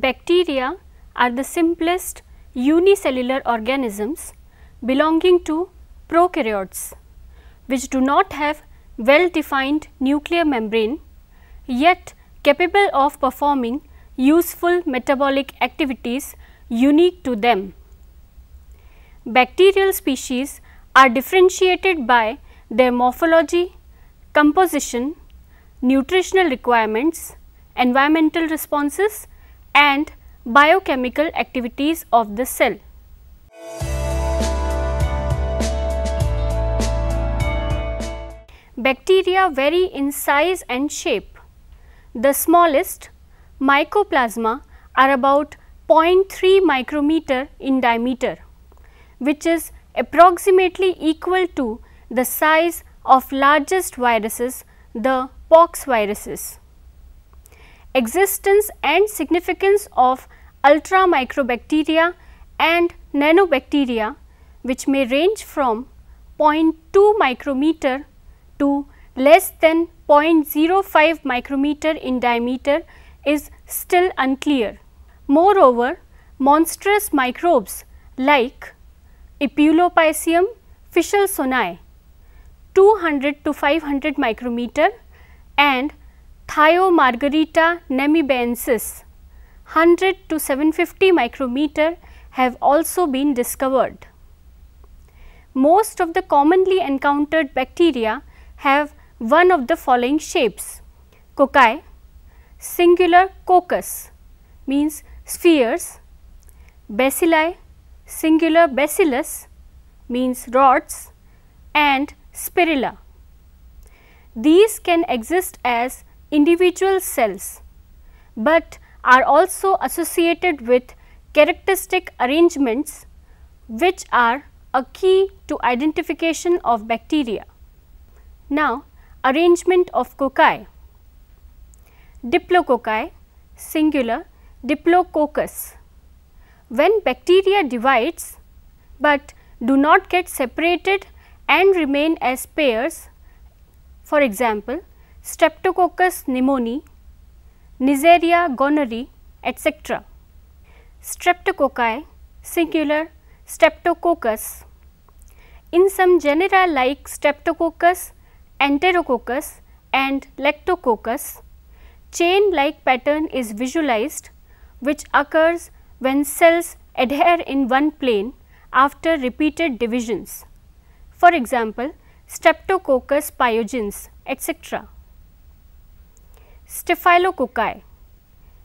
Bacteria are the simplest unicellular organisms belonging to prokaryotes, which do not have well defined nuclear membrane, yet capable of performing useful metabolic activities unique to them. Bacterial species are differentiated by their morphology, composition, nutritional requirements, environmental responses and biochemical activities of the cell. Bacteria vary in size and shape. The smallest, Mycoplasma, are about 0.3 micrometer in diameter, which is approximately equal to the size of largest viruses, the pox viruses. Existence and significance of ultramicrobacteria and nanobacteria, which may range from 0.2 micrometer to less than 0.05 micrometer in diameter, is still unclear. Moreover, monstrous microbes like Epulopiscium fischelsonii 200 to 500 micrometer and Thiomargarita namibiensis 100 to 750 micrometer have also been discovered. Most of the commonly encountered bacteria have one of the following shapes: cocci, singular coccus means spheres, bacilli, singular bacillus means rods, and spirilla. These can exist as individual cells, but are also associated with characteristic arrangements which are a key to identification of bacteria. Now, arrangement of cocci. Diplococci, singular Diplococcus. When bacteria divides but do not get separated and remain as pairs, for example, Streptococcus pneumoniae, Neisseria gonorrhoeae, etc. Streptococci, singular Streptococcus. In some genera like Streptococcus, Enterococcus and Lactococcus, chain-like pattern is visualized, which occurs when cells adhere in one plane after repeated divisions. For example, Streptococcus pyogenes, etc. Staphylococci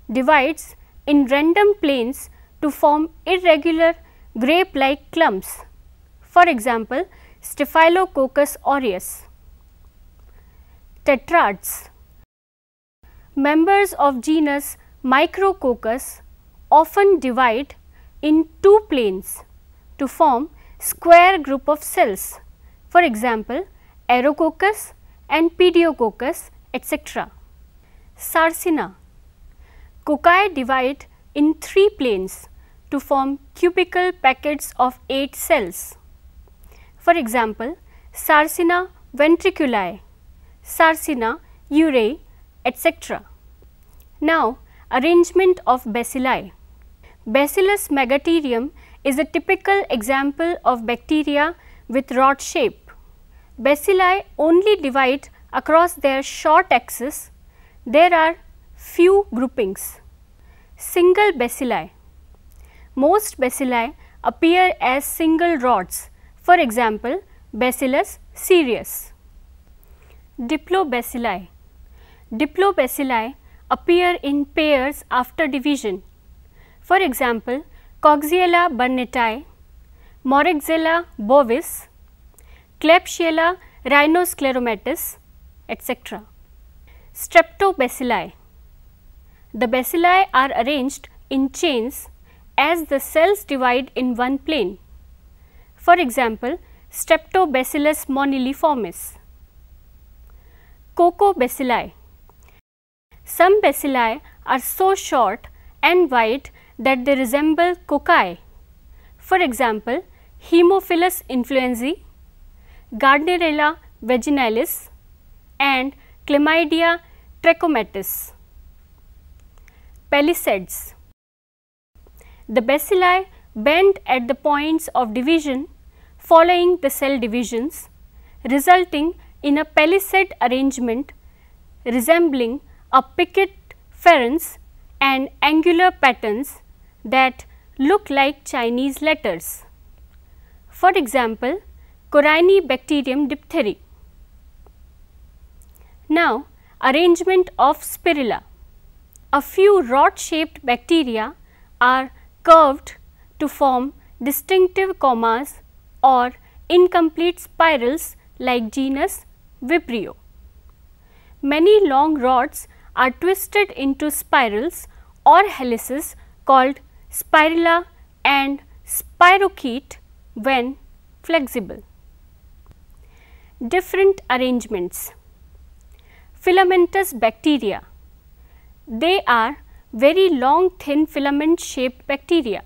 divides in random planes to form irregular grape-like clumps. For example, Staphylococcus aureus. Tetrads, members of genus Micrococcus, often divide in two planes to form square group of cells. For example, Aerococcus and Pediococcus, etc. Sarcina, cocci divide in three planes to form cubical packets of 8 cells. For example, Sarcina ventriculi, Sarcina urae, etc. Now, arrangement of bacilli. Bacillus megaterium is a typical example of bacteria with rod shape. Bacilli only divide across their short axis. There are few groupings. Single bacilli. Most bacilli appear as single rods, for example, Bacillus cereus. Diplobacilli. Diplobacilli appear in pairs after division. For example, Coxiella burnetii, Moraxella bovis, Klebsiella rhinoscleromatis, etc. Streptobacilli. The bacilli are arranged in chains as the cells divide in one plane. For example, Streptobacillus moniliformis. Cocobacilli. Some bacilli are so short and wide that they resemble cocci. For example, Haemophilus influenzae, Gardnerella vaginalis and Chlamydia trachomatis. Palisades. the bacilli bend at the points of division following the cell divisions, resulting in a palisade arrangement resembling a picket pharynx and angular patterns that look like Chinese letters. For example, Corynebacterium diphtheri. Now, arrangement of spirilla. A few rod-shaped bacteria are curved to form distinctive commas or incomplete spirals like genus Vibrio. Many long rods are twisted into spirals or helices called spirilla and spirochete when flexible. Different arrangements. Filamentous bacteria. They are very long thin filament shaped bacteria.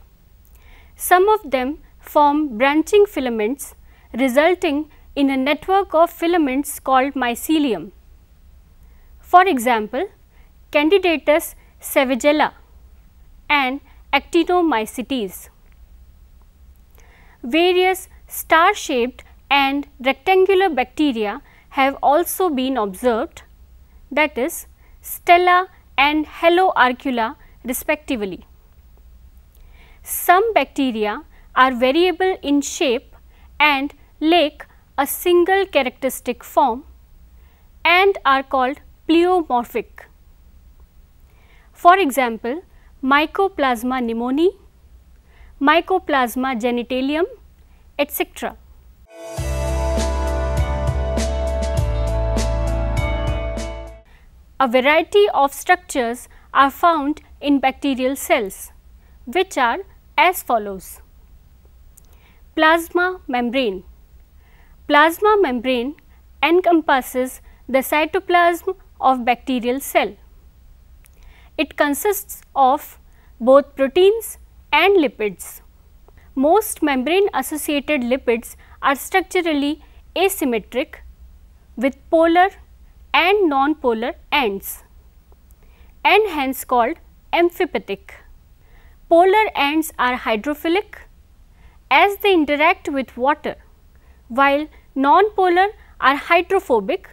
Some of them form branching filaments resulting in a network of filaments called mycelium. For example, Candidatus sevigella and Actinomycetes. Various star shaped and rectangular bacteria have also been observed, that is Stella and Haloarcula respectively. Some bacteria are variable in shape and lack a single characteristic form and are called pleomorphic. For example, Mycoplasma pneumoniae, Mycoplasma genitalium, etc. A variety of structures are found in bacterial cells, which are as follows. Plasma membrane. Plasma membrane encompasses the cytoplasm of bacterial cell. It consists of both proteins and lipids. Most membrane associated lipids are structurally asymmetric with polar and non-polar ends and hence called amphipathic. Polar ends are hydrophilic as they interact with water, while non-polar are hydrophobic,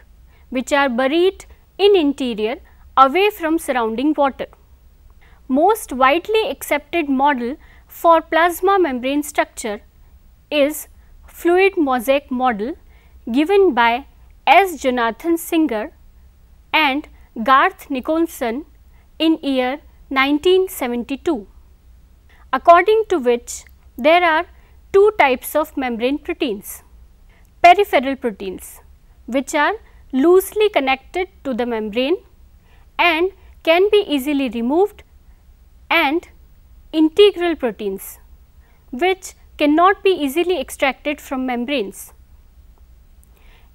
which are buried in interior away from surrounding water. Most widely accepted model for plasma membrane structure is fluid mosaic model given by S. Jonathan Singer and Garth Nicholson in year 1972, according to which there are two types of membrane proteins. Peripheral proteins, which are loosely connected to the membrane and can be easily removed, and integral proteins, which cannot be easily extracted from membranes.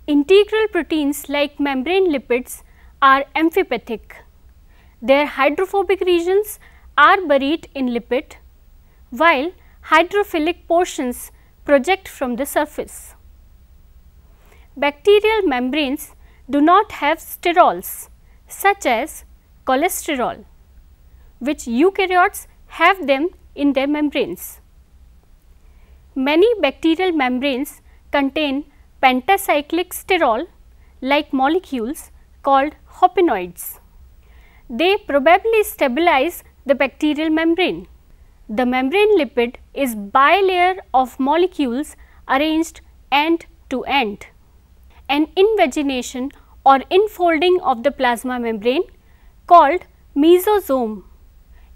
Integral proteins like membrane lipids are amphipathic. Their hydrophobic regions are buried in lipid, while hydrophilic portions project from the surface. Bacterial membranes do not have sterols such as cholesterol, which eukaryotes have them in their membranes. Many bacterial membranes contain pentacyclic sterol like molecules called hopinoids. They probably stabilize the bacterial membrane. The membrane lipid is bilayer of molecules arranged end to end. An invagination or infolding of the plasma membrane called mesosome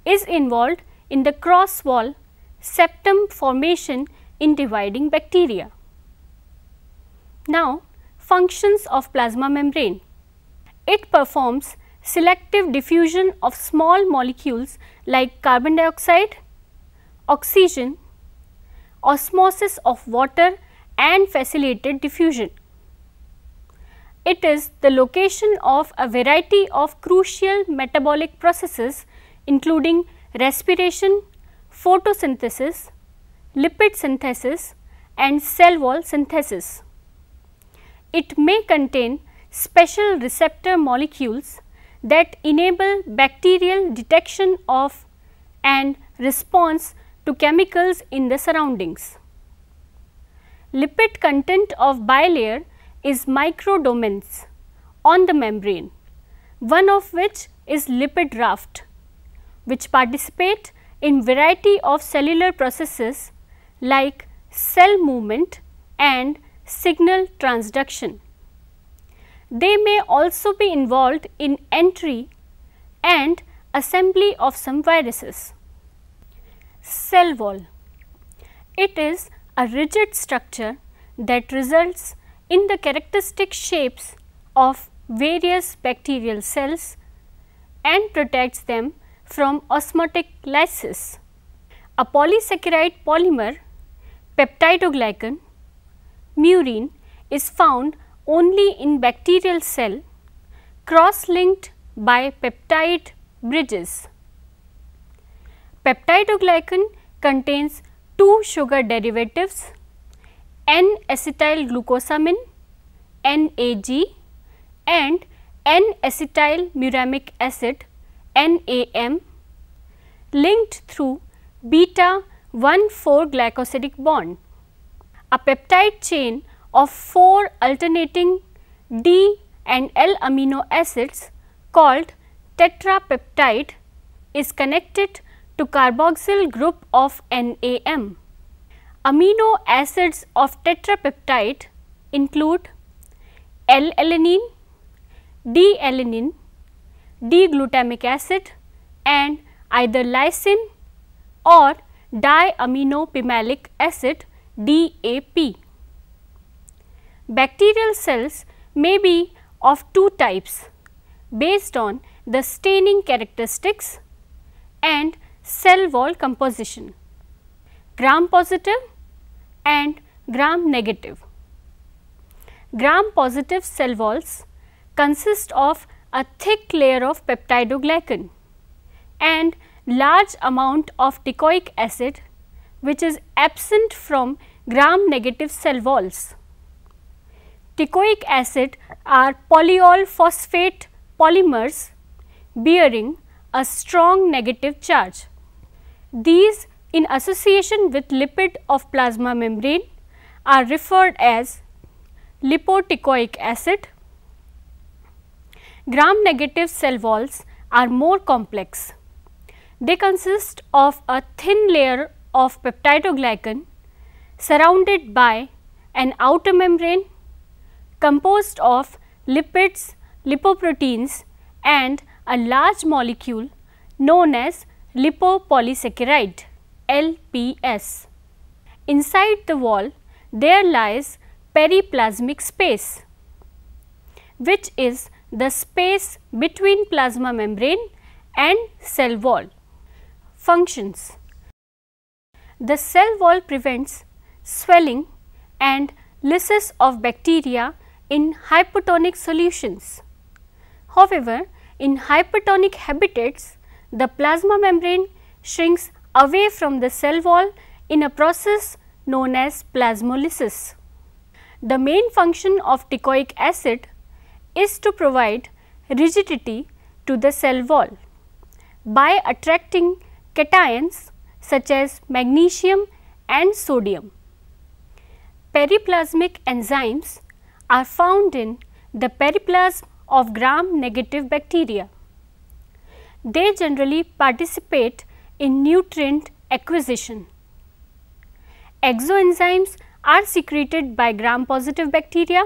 is involved in the cross wall septum formation in dividing bacteria. Now, functions of plasma membrane. It performs selective diffusion of small molecules like carbon dioxide, oxygen, osmosis of water and facilitated diffusion. It is the location of a variety of crucial metabolic processes including respiration, photosynthesis, lipid synthesis and cell wall synthesis. It may contain special receptor molecules that enable bacterial detection of and response to chemicals in the surroundings. Lipid content of bilayer is microdomains on the membrane, one of which is lipid raft, which participate in variety of cellular processes like cell movement and signal transduction. They may also be involved in entry and assembly of some viruses. Cell wall. It is a rigid structure that results in the characteristic shapes of various bacterial cells and protects them from osmotic lysis. A polysaccharide polymer, peptidoglycan, murine, is found only in bacterial cell cross-linked by peptide bridges. Peptidoglycan contains two sugar derivatives, N-acetylglucosamine NAG and N-acetylmuramic acid NAM, linked through beta 1,4 glycosidic bond. A peptide chain of 4 alternating D and L amino acids called tetrapeptide is connected to carboxyl group of NAM. Amino acids of tetrapeptide include L-alanine, D-alanine, D-glutamic acid and either lysine or diaminopimalic acid DAP. Bacterial cells may be of two types based on the staining characteristics and cell wall composition: gram positive and gram negative. Gram positive cell walls consist of a thick layer of peptidoglycan and large amount of teichoic acid, which is absent from gram negative cell walls. Teichoic acid are polyol phosphate polymers bearing a strong negative charge. These, in association with lipid of plasma membrane, are referred as lipoteichoic acid. Gram negative cell walls are more complex. They consist of a thin layer of peptidoglycan surrounded by an outer membrane composed of lipids, lipoproteins and a large molecule known as lipopolysaccharide LPS. Inside the wall there lies periplasmic space, which is the space between plasma membrane and cell wall. Functions: the cell wall prevents swelling and lysis of bacteria in hypotonic solutions. However, in hypertonic habitats, the plasma membrane shrinks away from the cell wall in a process known as plasmolysis. The main function of teichoic acid is to provide rigidity to the cell wall by attracting cations such as magnesium and sodium. Periplasmic enzymes are found in the periplasm of gram negative bacteria. They generally participate in nutrient acquisition. Exoenzymes are secreted by gram positive bacteria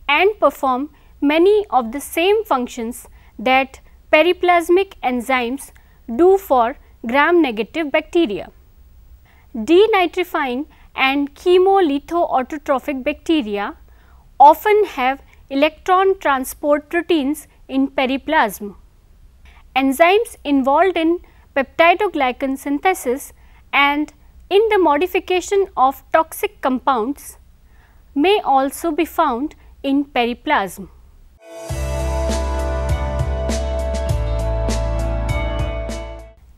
and perform many of the same functions that periplasmic enzymes do for gram negative bacteria. Denitrifying and chemolithoautotrophic bacteria often have electron transport proteins in periplasm. Enzymes involved in peptidoglycan synthesis and in the modification of toxic compounds may also be found in periplasm.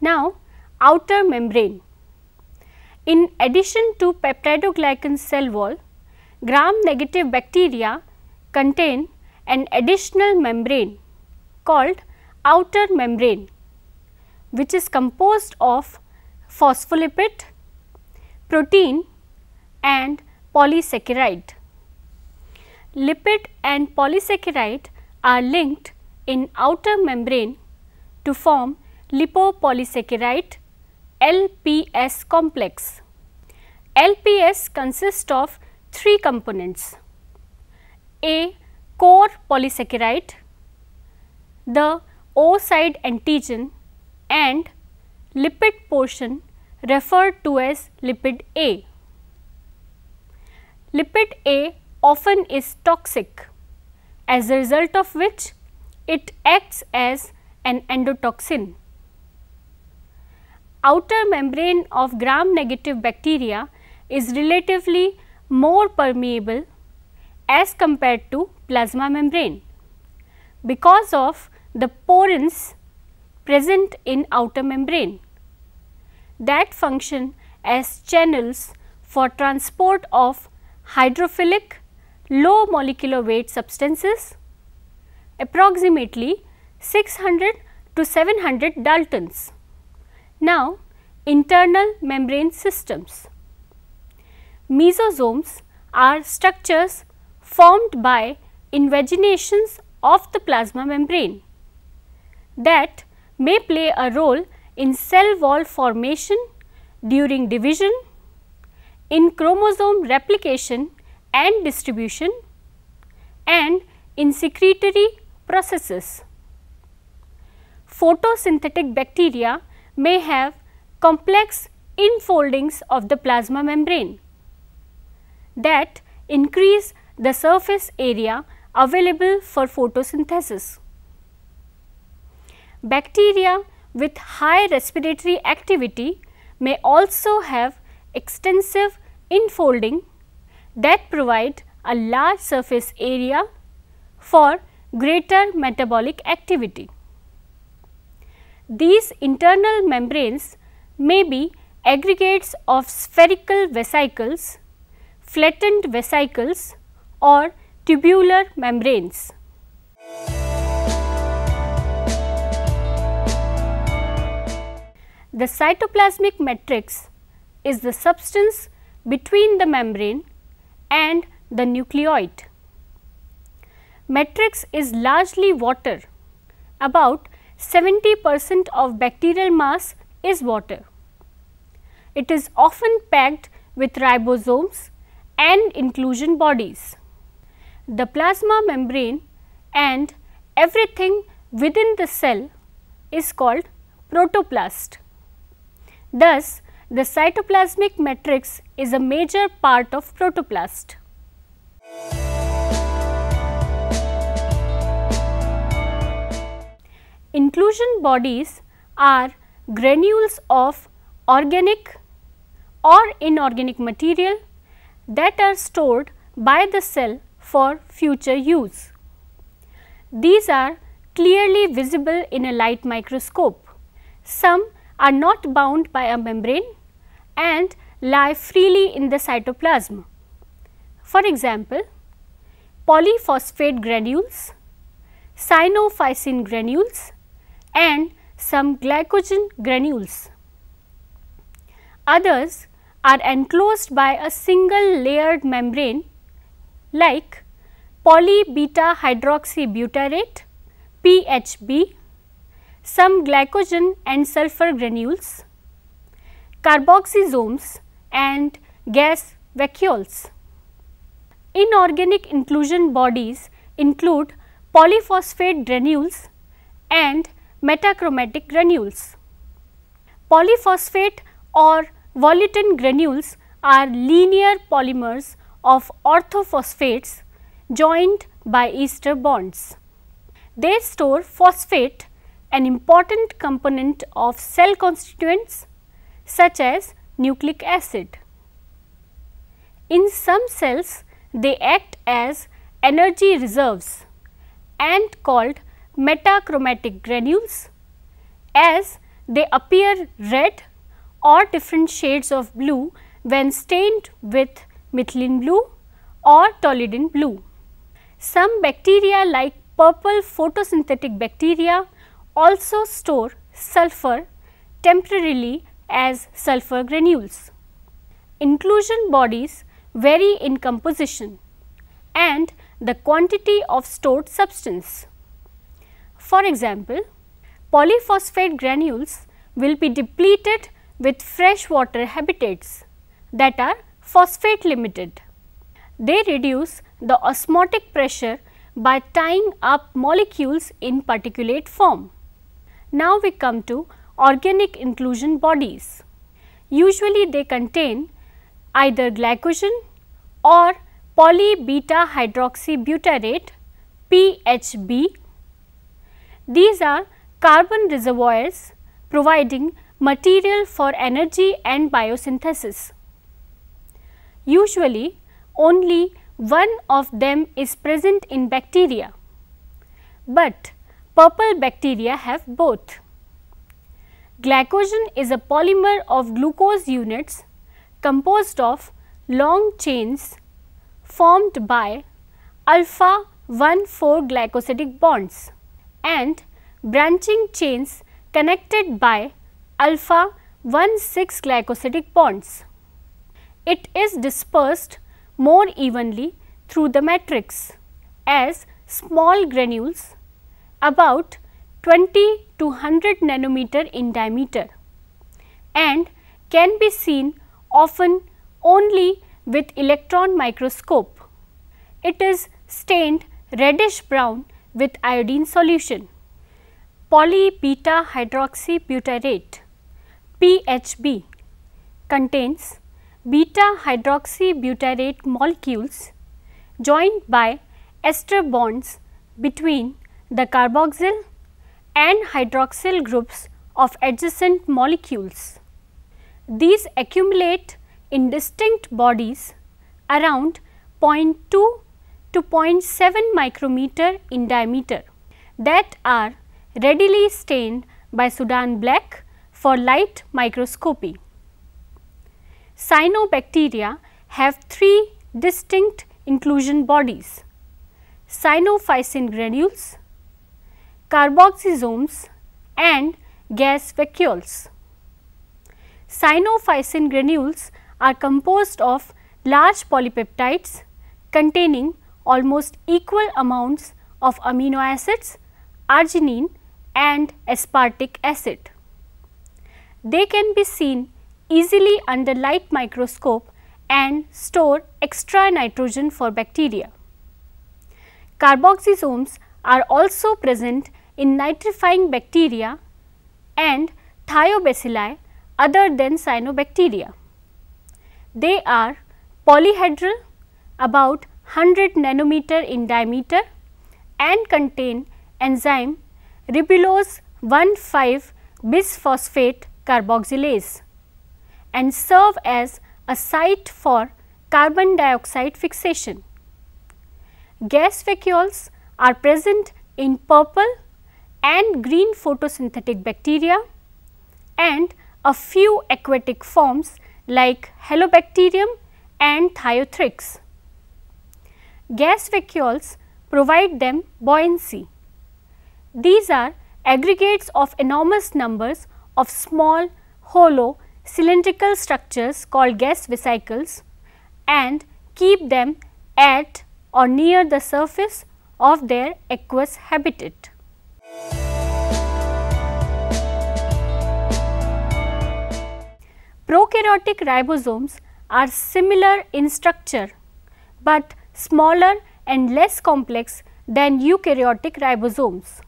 Now, outer membrane. In addition to peptidoglycan cell wall, gram negative bacteria contain an additional membrane called outer membrane, which is composed of phospholipid, protein and polysaccharide. Lipid and polysaccharide are linked in outer membrane to form lipopolysaccharide LPS complex. LPS consists of three components: a core polysaccharide, the O side antigen and lipid portion referred to as lipid A. Lipid A often is toxic, as a result of which it acts as an endotoxin. Outer membrane of gram-negative bacteria is relatively more permeable as compared to plasma membrane because of the porins present in outer membrane that function as channels for transport of hydrophilic low molecular weight substances approximately 600 to 700 Daltons. Now, internal membrane systems. Mesosomes are structures formed by invaginations of the plasma membrane that may play a role in cell wall formation during division, in chromosome replication and distribution, and in secretory processes. Photosynthetic bacteria may have complex infoldings of the plasma membrane that increase the surface area available for photosynthesis. Bacteria with high respiratory activity may also have extensive infolding that provide a large surface area for greater metabolic activity. These internal membranes may be aggregates of spherical vesicles, flattened vesicles or tubular membranes. The cytoplasmic matrix is the substance between the membrane and the nucleoid. Matrix is largely water. About 70% of bacterial mass is water. It is often packed with ribosomes and inclusion bodies. The plasma membrane and everything within the cell is called protoplast. Thus, the cytoplasmic matrix is a major part of protoplast. Inclusion bodies are granules of organic or inorganic material that are stored by the cell for future use. These are clearly visible in a light microscope. Some are not bound by a membrane and lie freely in the cytoplasm. For example, polyphosphate granules, cyanophycin granules and some glycogen granules. Others are enclosed by a single layered membrane like poly-beta hydroxybutyrate PHB, some glycogen and sulfur granules, carboxysomes and gas vacuoles. Inorganic inclusion bodies include polyphosphate granules and metachromatic granules. Polyphosphate or volutin granules are linear polymers of orthophosphates joined by ester bonds. They store phosphate, an important component of cell constituents such as nucleic acid. In some cells, they act as energy reserves and called metachromatic granules, as they appear red or different shades of blue when stained with methylene blue or toluidine blue. Some bacteria like purple photosynthetic bacteria also store sulfur temporarily as sulfur granules. Inclusion bodies vary in composition and the quantity of stored substance. For example, polyphosphate granules will be depleted with freshwater habitats that are phosphate limited. They reduce the osmotic pressure by tying up molecules in particulate form. Now we come to organic inclusion bodies. Usually they contain either glycogen or polybeta hydroxybutyrate PHB. These are carbon reservoirs providing material for energy and biosynthesis. Usually only one of them is present in bacteria, but purple bacteria have both. Glycogen is a polymer of glucose units composed of long chains formed by alpha 1,4 glycosidic bonds and branching chains connected by alpha 1,6 glycosidic bonds. It is dispersed more evenly through the matrix as small granules about 20 to 100 nanometer in diameter and can be seen often only with electron microscope. It is stained reddish brown with iodine solution. Polybeta hydroxybutyrate PHB contains beta hydroxybutyrate molecules joined by ester bonds between the carboxyl and hydroxyl groups of adjacent molecules. These accumulate in distinct bodies around 0.2 to 0.7 micrometer in diameter that are readily stained by Sudan black for light microscopy. Cyanobacteria have three distinct inclusion bodies: cyanophycin granules, carboxysomes and gas vacuoles. Cyanophycin granules are composed of large polypeptides containing almost equal amounts of amino acids, arginine and aspartic acid. They can be seen easily under light microscope and store extra nitrogen for bacteria. Carboxysomes are also present in nitrifying bacteria and thiobacilli other than cyanobacteria. They are polyhedral, about 100 nanometer in diameter and contain enzyme ribulose 1,5-bisphosphate carboxylase and serve as a site for carbon dioxide fixation. Gas vacuoles are present in purple and green photosynthetic bacteria and a few aquatic forms like Halobacterium and Thiothrix. Gas vacuoles provide them buoyancy. These are aggregates of enormous numbers of small, hollow, cylindrical structures called gas vesicles and keep them at or near the surface of their aqueous habitat. Prokaryotic ribosomes are similar in structure, but smaller and less complex than eukaryotic ribosomes.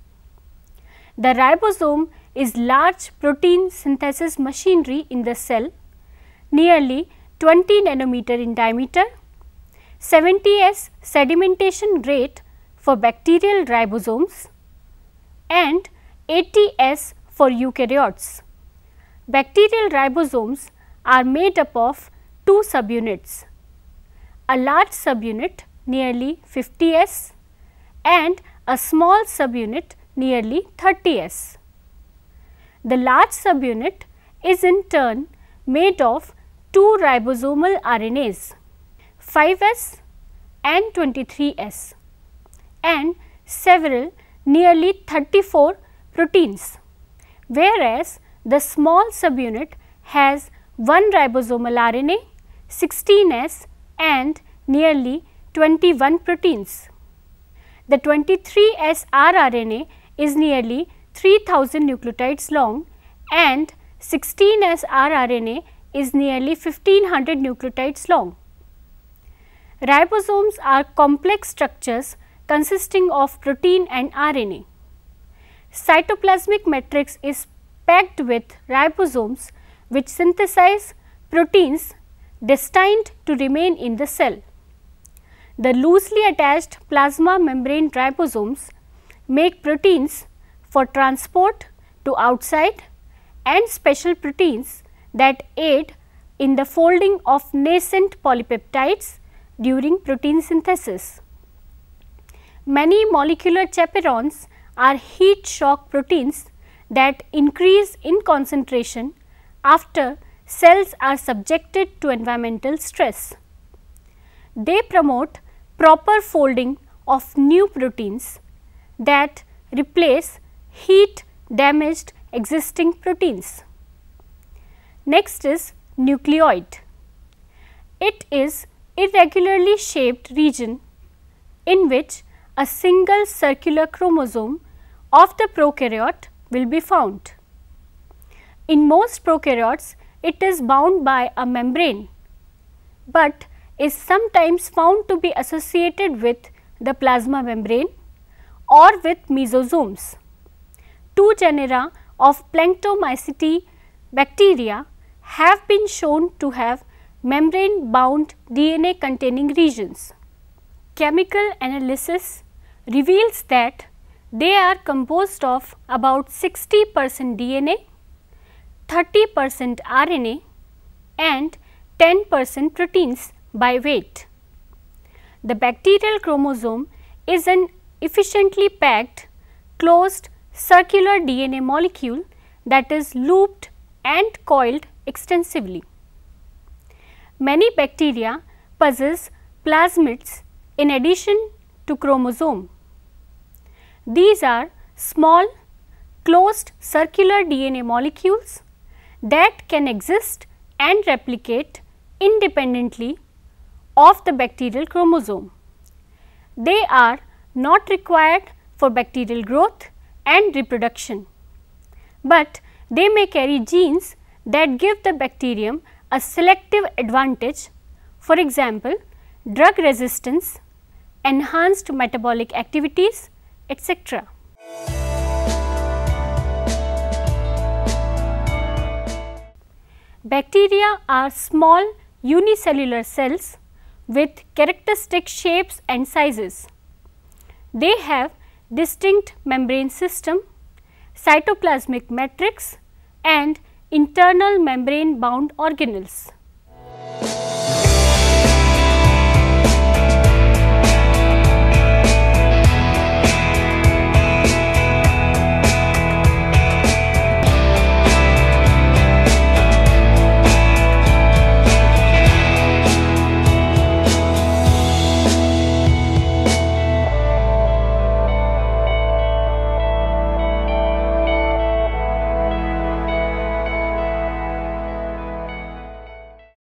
The ribosome is large protein synthesis machinery in the cell, nearly 20 nanometer in diameter, 70s sedimentation rate for bacterial ribosomes and 80s for eukaryotes. Bacterial ribosomes are made up of two subunits, a large subunit nearly 50s and a small subunit nearly 30s. The large subunit is in turn made of two ribosomal RNAs, 5s and 23s, and several nearly 34 proteins, whereas the small subunit has 1 ribosomal RNA, 16 S and nearly 21 proteins. The 23S rRNA is nearly 3000 nucleotides long and 16S rRNA is nearly 1500 nucleotides long. Ribosomes are complex structures consisting of protein and RNA. Cytoplasmic matrix is packed with ribosomes which synthesize proteins destined to remain in the cell. The loosely attached plasma membrane ribosomes make proteins for transport to outside and special proteins that aid in the folding of nascent polypeptides during protein synthesis. Many molecular chaperones are heat shock proteins that increase in concentration after cells are subjected to environmental stress. They promote proper folding of new proteins that replace heat damaged existing proteins. Next is nucleoid. It is irregularly shaped region in which a single circular chromosome of the prokaryote will be found. In most prokaryotes, it is bound by a membrane, but is sometimes found to be associated with the plasma membrane or with mesosomes. 2 genera of Planktomycete bacteria have been shown to have membrane bound DNA containing regions. Chemical analysis reveals that they are composed of about 60% DNA, 30% RNA and 10% proteins by weight. The bacterial chromosome is an efficiently packed, closed circular DNA molecule that is looped and coiled extensively. Many bacteria possess plasmids in addition to chromosome. These are small closed circular DNA molecules that can exist and replicate independently of the bacterial chromosome. They are not required for bacterial growth and reproduction, but they may carry genes that give the bacterium a selective advantage, for example, drug resistance, enhanced metabolic activities, etc. Bacteria are small unicellular cells with characteristic shapes and sizes. They have distinct membrane system, cytoplasmic matrix and internal membrane bound organelles.